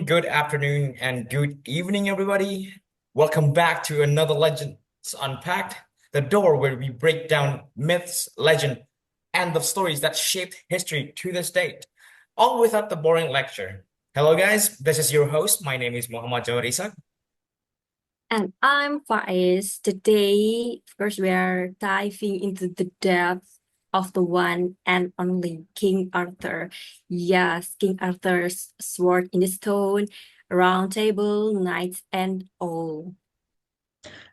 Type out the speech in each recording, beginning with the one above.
good afternoon, and good evening, everybody. Welcome back to another Legends Unpacked, the door where we break down myths, legend, and the stories that shaped history to this date, all without the boring lecture. Hello, guys. This is your host. My name is Muhammad Jauhari. And I'm Faiz. Today, of course, we are diving into the depth of the one and only King Arthur. Yes, King Arthur's sword in the stone, round table, knights, and all.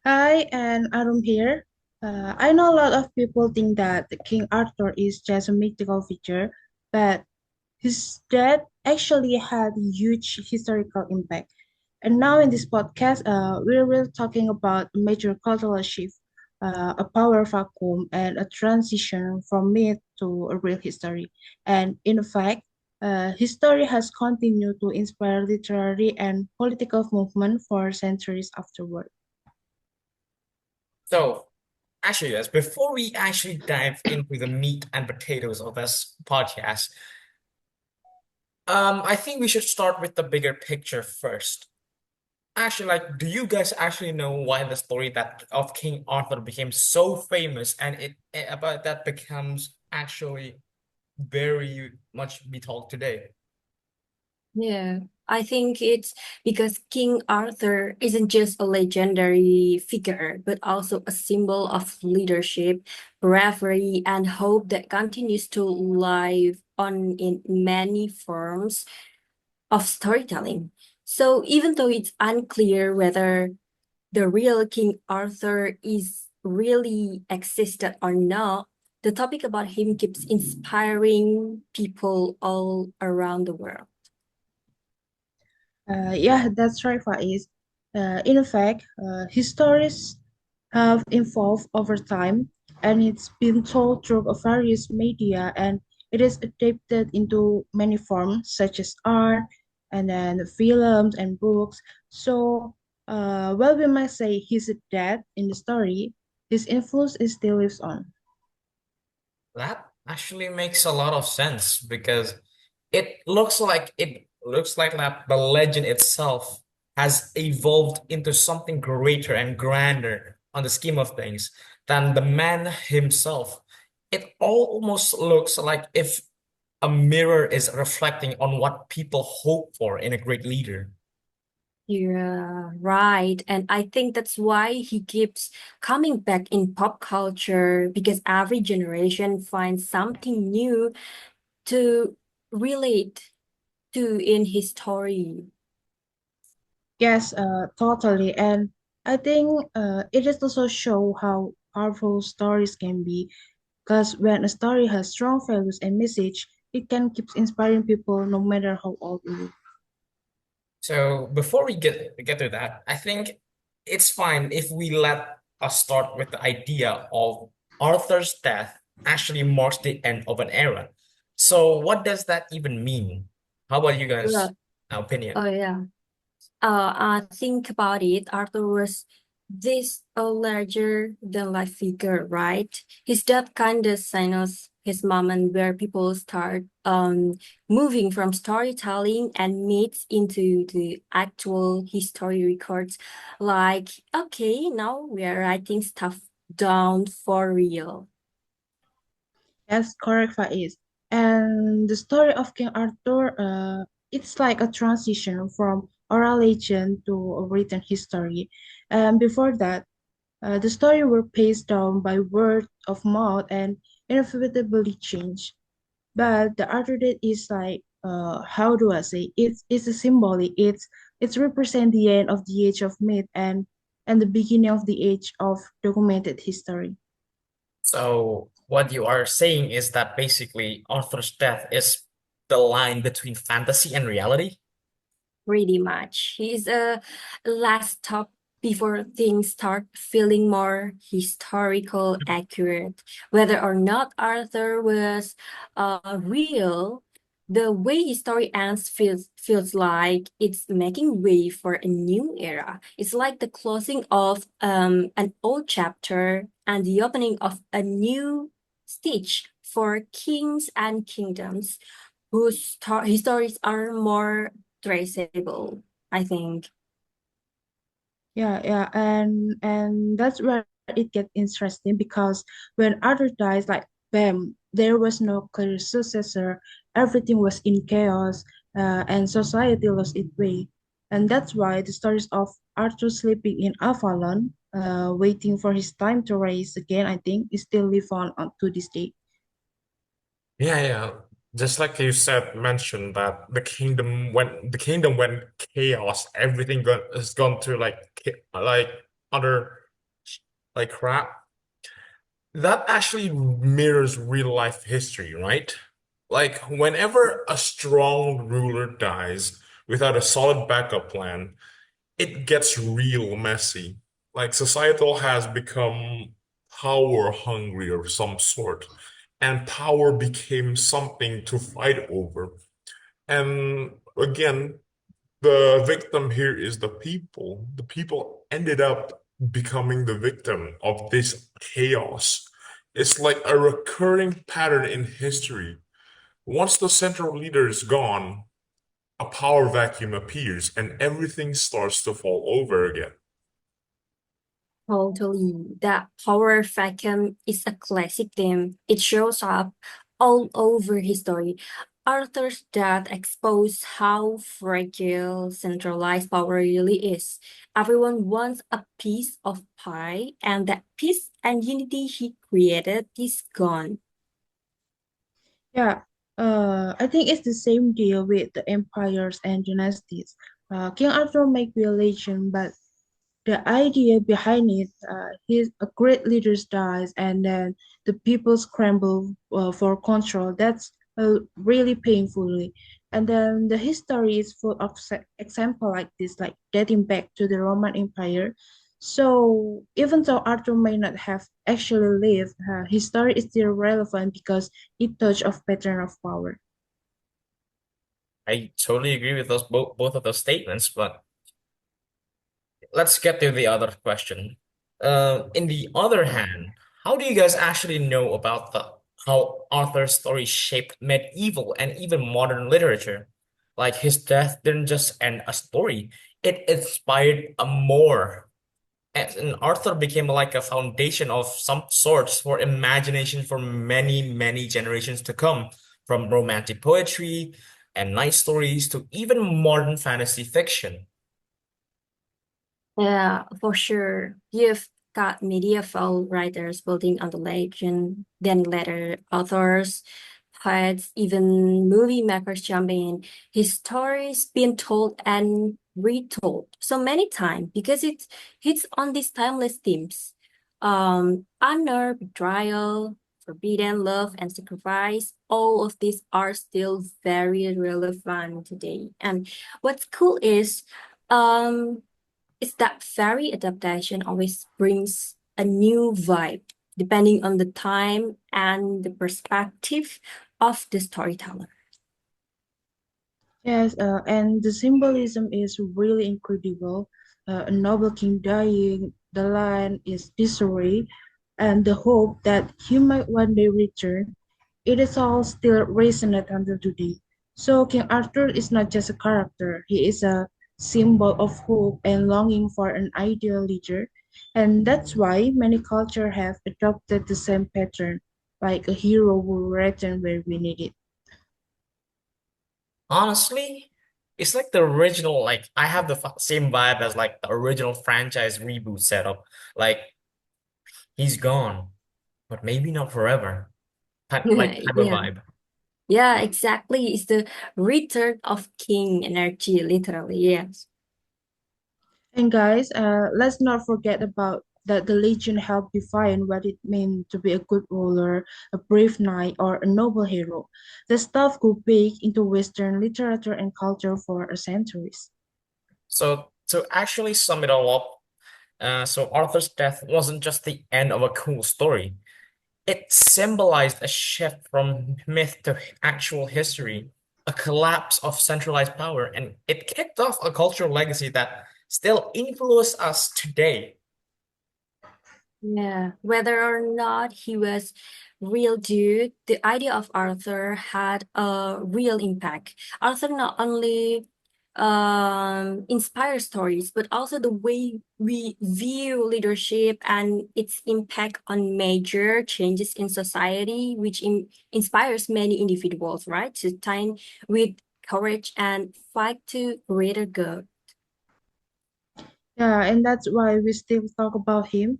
Hi, and Arum here. I know a lot of people think that the King Arthur is just a mythical figure, but his death actually had a huge historical impact. And now in this podcast, we're really talking about a major cultural shift, a power vacuum, and a transition from myth to a real history. And in fact, his story has continued to inspire literary and political movement for centuries afterward. So, actually, yes, before we actually dive into the meat and potatoes of this podcast, I think we should start with the bigger picture first. Actually, do you guys actually know why the story that of King Arthur became so famous and about that becomes actually very much be talked today? Yeah, I think it's because King Arthur isn't just a legendary figure, but also a symbol of leadership, bravery, and hope that continues to live on in many forms of storytelling. So even though it's unclear whether the real King Arthur is really existed or not, the topic about him keeps inspiring people all around the world. Yeah, that's right, Faiz. In fact, his stories have evolved over time, and it's been told through various media, and it is adapted into many forms, such as art, and then films and books. So, while we might say he's dead in the story, his influence is still lives on. That actually makes a lot of sense because it looks like that the legend itself has evolved into something greater and grander on the scheme of things than the man himself. It almost looks like if a mirror is reflecting on what people hope for in a great leader. Yeah, right. And I think that's why he keeps coming back in pop culture because every generation finds something new to relate to in his story. Yes, totally. And I think it is also show how powerful stories can be. Because when a story has strong values and message, it can keep inspiring people no matter how old it is. So before we get to that, I think it's fine if we let us start with the idea of Arthur's death actually marks the end of an era. So what does that even mean? How about you guys' Well, opinion? oh yeah. Think about it. Arthur was this a larger than life figure, right? His death kind of signals his moment where people start moving from storytelling and myths into the actual history records. Like, okay, now we are writing stuff down for real. That's correct, Faiz. And the story of King Arthur, it's like a transition from oral legend to a written history. And before that, the story were passed down by word of mouth and inevitably changed. But the other that is like how do I say it's a symbolic it's represent the end of the age of myth and the beginning of the age of documented history. So what you are saying is that basically Arthur's death is the line between fantasy and reality? Pretty much. He's a last stop before things start feeling more historical accurate. Whether or not Arthur was real, the way his story ends feels like it's making way for a new era. It's like the closing of an old chapter and the opening of a new stage for kings and kingdoms whose stories are more traceable, I think. Yeah, and that's where it gets interesting because when Arthur dies, like bam, there was no clear successor. Everything was in chaos, and society lost its way. And that's why the stories of Arthur sleeping in Avalon, waiting for his time to rise again, I think, is still live on to this day. Yeah, yeah. Just like you said, mentioned that the kingdom went chaos, everything has gone to like utter like crap. That actually mirrors real life history, right? Like whenever a strong ruler dies without a solid backup plan, it gets real messy. Like societal has become power hungry of some sort, and power became something to fight over. And again, the victim here is the people. The people ended up becoming the victim of this chaos. It's like a recurring pattern in history. Once the central leader is gone, a power vacuum appears and everything starts to fall over again. Totally. That power vacuum is a classic theme. It shows up all over history. Arthur's death exposed how fragile centralized power really is. Everyone wants a piece of pie, and that peace and unity he created is gone. Yeah, I think it's the same deal with the empires and dynasties. King Arthur might be a legend, but the idea behind it, a great leader dies, and then the people scramble for control. That's really painfully. And then the history is full of example like this, like dating back to the Roman Empire. So even though Arthur may not have actually lived, his story is still relevant because it touched of pattern of power. I totally agree with those both of those statements, but let's get to the other question. In the other hand, how do you guys actually know about the how Arthur's story shaped medieval and even modern literature? Like his death didn't just end a story, it inspired a more. And Arthur became like a foundation of some sorts for imagination for many, many generations to come, from romantic poetry and nice stories to even modern fantasy fiction. Yeah, for sure. You've got medieval writers building on the legend, then later authors, poets, even movie makers jumping in. His story's been told and retold so many times because it hits on these timeless themes. Honor, betrayal, forbidden love, and sacrifice, all of these are still very relevant today. And what's cool um is that very adaptation always brings a new vibe depending on the time and the perspective of the storyteller. Yes, and the symbolism is really incredible. A noble king dying, the land is disarray, and the hope that he might one day return. It is all still resonant until today. So King Arthur is not just a character; he is a symbol of hope and longing for an ideal leader, and that's why many cultures have adopted the same pattern, like a hero who returns where we need it. Honestly, it's like the original, like I have the same vibe as like the original franchise reboot setup. Like he's gone, but maybe not forever. Type of Yeah. vibe. Yeah, exactly. It's the return of king energy, literally. Yes. And guys, let's not forget about that the legend helped define what it meant to be a good ruler, a brave knight, or a noble hero. The stuff go big into Western literature and culture for centuries. So to actually sum it all up, so Arthur's death wasn't just the end of a cool story. It symbolized a shift from myth to actual history, a collapse of centralized power, and it kicked off a cultural legacy that still influences us today. Yeah. Whether or not he was real dude, the idea of Arthur had a real impact. Arthur not only inspire stories, but also the way we view leadership and its impact on major changes in society, which inspires many individuals, right, to stand with courage and fight to greater good. Yeah, and that's why we still talk about him,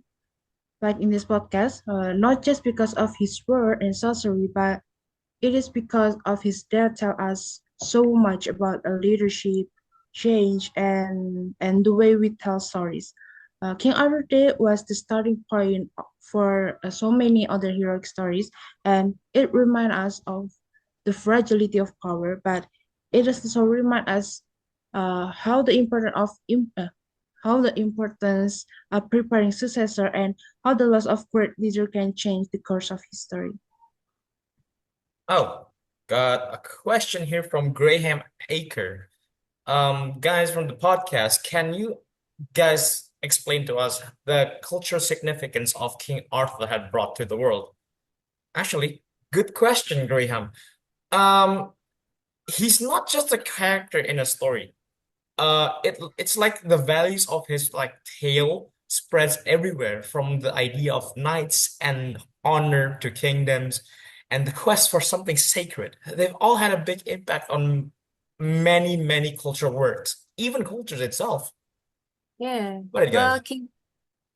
like in this podcast, not just because of his word and sorcery, but it is because of his death tell us so much about leadership, change, and the way we tell stories. King Arthur Day was the starting point for so many other heroic stories, and it reminds us of the fragility of power, but it also remind us how the importance of how the importance of preparing successor and how the loss of great leader can change the course of history. Oh, got a question here from Graham Aker. Guys from the podcast, can you guys explain to us the cultural significance of King Arthur had brought to the world? Actually, good question, Graham. Um, he's not just a character in a story. It's like the values of his like tale spreads everywhere, from the idea of knights and honor to kingdoms and the quest for something sacred. They've all had a big impact on many cultural works, even cultures itself. Yeah. What do you Well, guys?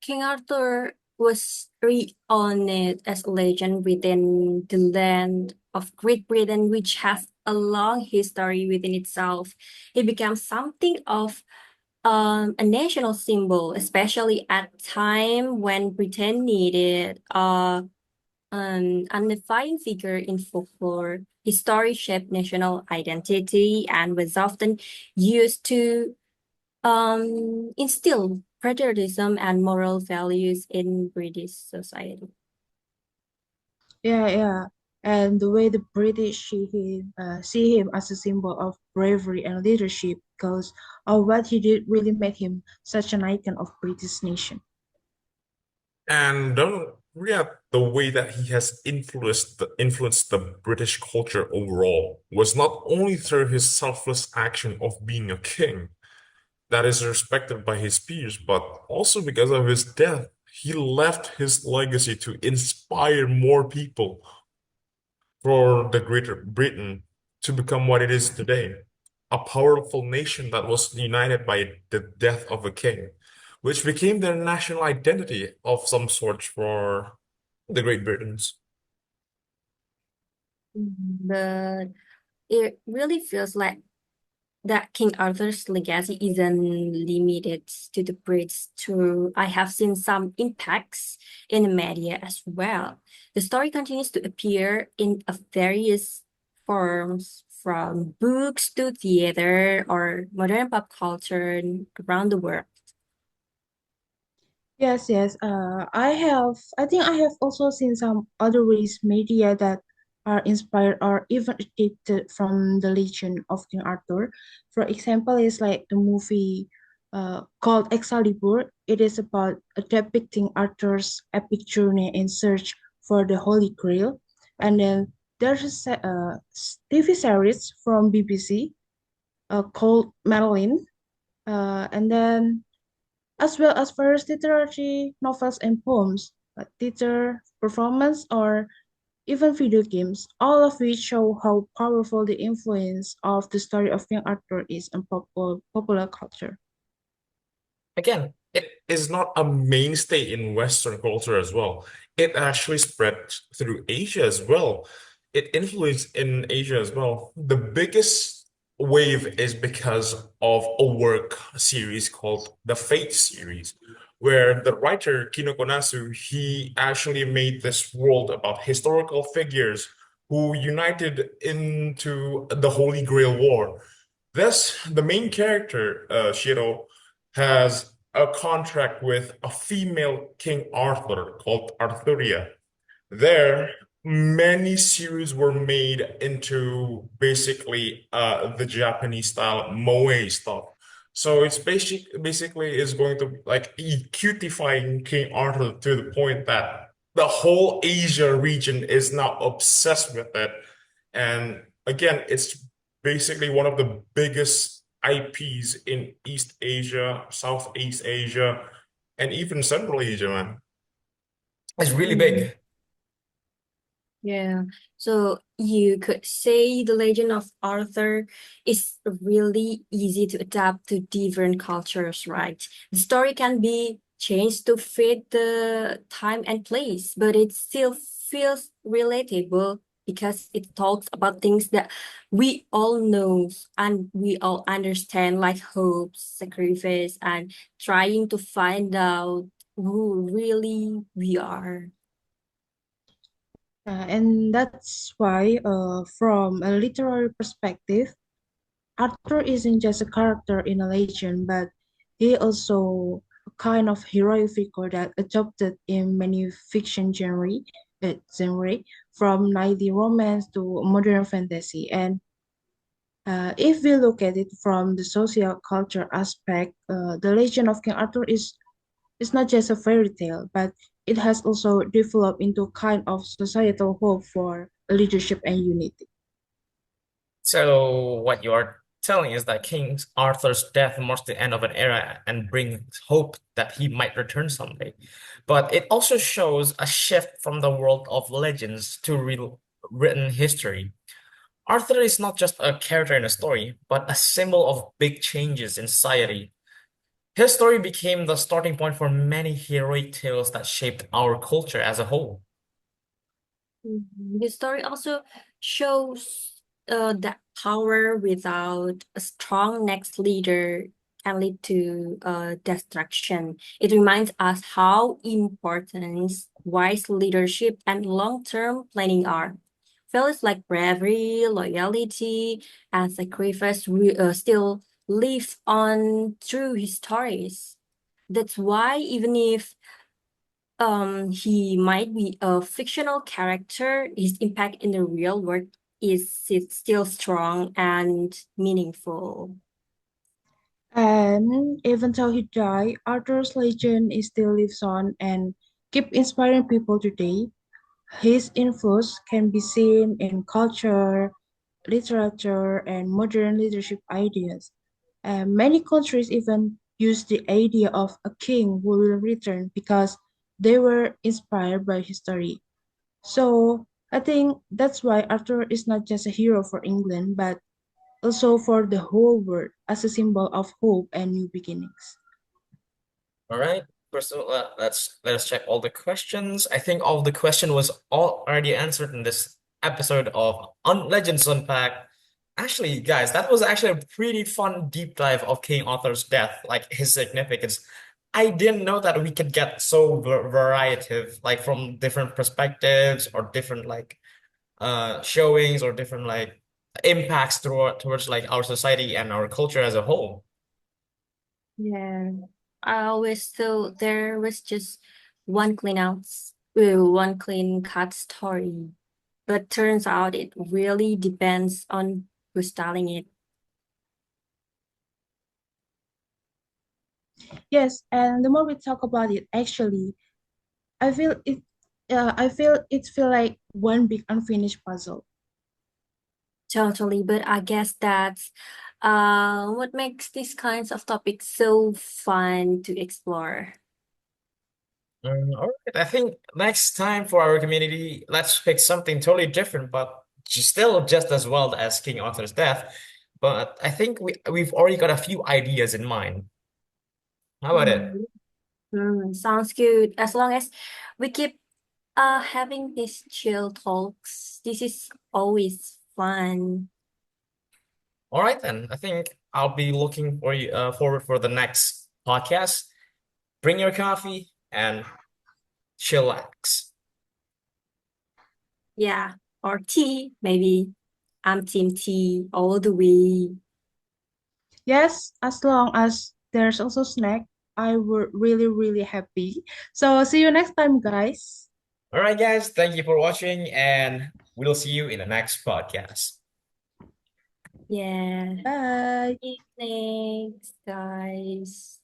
King Arthur was renowned as a legend within the land of Great Britain, which has a long history within itself. It became something of a national symbol, especially at a time when Britain needed an unifying figure in folklore. His story shaped national identity and was often used to instill patriotism and moral values in British society. Yeah, yeah. And the way the British see him as a symbol of bravery and leadership because of what he did really made him such an icon of British nation. And don't forget the way that he has influenced the British culture overall was not only through his selfless action of being a king that is respected by his peers, but also because of his death. He left his legacy to inspire more people for the Greater Britain to become what it is today, a powerful nation that was united by the death of a king, which became their national identity of some sort for the Great Britons. But it really feels like that King Arthur's legacy isn't limited to the Brits too. I have seen some impacts in the media as well. The story continues to appear in various forms, from books to theater or modern pop culture around the world. Yes, yes. I think I have also seen some other ways media that are inspired or even adapted from the legend of King Arthur. For example, is like the movie called Excalibur. It is about depicting Arthur's epic journey in search for the Holy Grail. And then there's TV series from BBC called Madeline. And then as well as various literary novels and poems, like theater, performance, or even video games, all of which show how powerful the influence of the story of King Arthur is on popular culture. Again, it is not a mainstay in Western culture as well. It actually spread through Asia as well. It influenced in Asia as well. The biggest wave is because of a work series called the Fate series, where the writer Kino Konasu, he actually made this world about historical figures who united into the Holy Grail War. Thus, the main character, Shiro, has a contract with a female King Arthur called Arthuria. There, many series were made into basically the Japanese style moe stuff. So it's basically is going to like cutifying King Arthur to the point that the whole Asia region is now obsessed with it. And again, it's basically one of the biggest IPs in East Asia, Southeast Asia, and even Central Asia, man. It's really Mm, big. yeah. So you could say the Legend of Arthur is really easy to adapt to different cultures, right? The story can be changed to fit the time and place, but it still feels relatable because it talks about things that we all know and we all understand, like hope, sacrifice, and trying to find out who really we are. And that's why, from a literary perspective, Arthur isn't just a character in a legend, but he also a kind of heroic figure that adopted in many fiction genre from knightly romance to modern fantasy. And if we look at it from the social culture aspect, the legend of King Arthur is not just a fairy tale, but it has also developed into a kind of societal hope for leadership and unity. So what you are telling is that King Arthur's death marks the end of an era and brings hope that he might return someday. But it also shows a shift from the world of legends to real written history. Arthur is not just a character in a story, but a symbol of big changes in society. His story became the starting point for many heroic tales that shaped our culture as a whole. The story also shows that power without a strong next leader can lead to destruction. It reminds us how important wise leadership and long-term planning are. Values like bravery, loyalty, and sacrifice still live on through his stories. That's why even if he might be a fictional character, his impact in the real world is still strong and meaningful. And even though he died, Arthur's legend is still lives on and keep inspiring people today. His influence can be seen in culture, literature, and modern leadership ideas. And many countries even use the idea of a king who will return because they were inspired by history. So I think that's why Arthur is not just a hero for England, but also for the whole world as a symbol of hope and new beginnings. All right. First of all, let us check all the questions. I think all the question was all already answered in this episode of Legends Unpacked. Actually, guys, that was actually a pretty fun deep dive of King Arthur's death, like his significance. I didn't know that we could get so variative, like from different perspectives or different like showings or different like impacts towards like our society and our culture as a whole. Yeah, I always thought there was just one clean cut story, but turns out it really depends on who's telling it. Yes, and the more we talk about it, actually, I feel it. I feel it feel like one big unfinished puzzle. Totally, but I guess that's what makes these kinds of topics so fun to explore. All right, I think next time for our community, let's pick something totally different, but still just as well as King Arthur's death. But I think we've already got a few ideas in mind. How about it? Mm, sounds good. As long as we keep having these chill talks, this is always fun. All right then. I think I'll be looking for you forward for the next podcast. Bring your coffee and chillax. Yeah, or tea, maybe. I'm team tea all the way. Yes, as long as there's also snack, I were really happy. So see you next time, guys. All right, guys. Thank you for watching, and we'll see you in the next podcast. Yeah. Bye. Thanks, guys.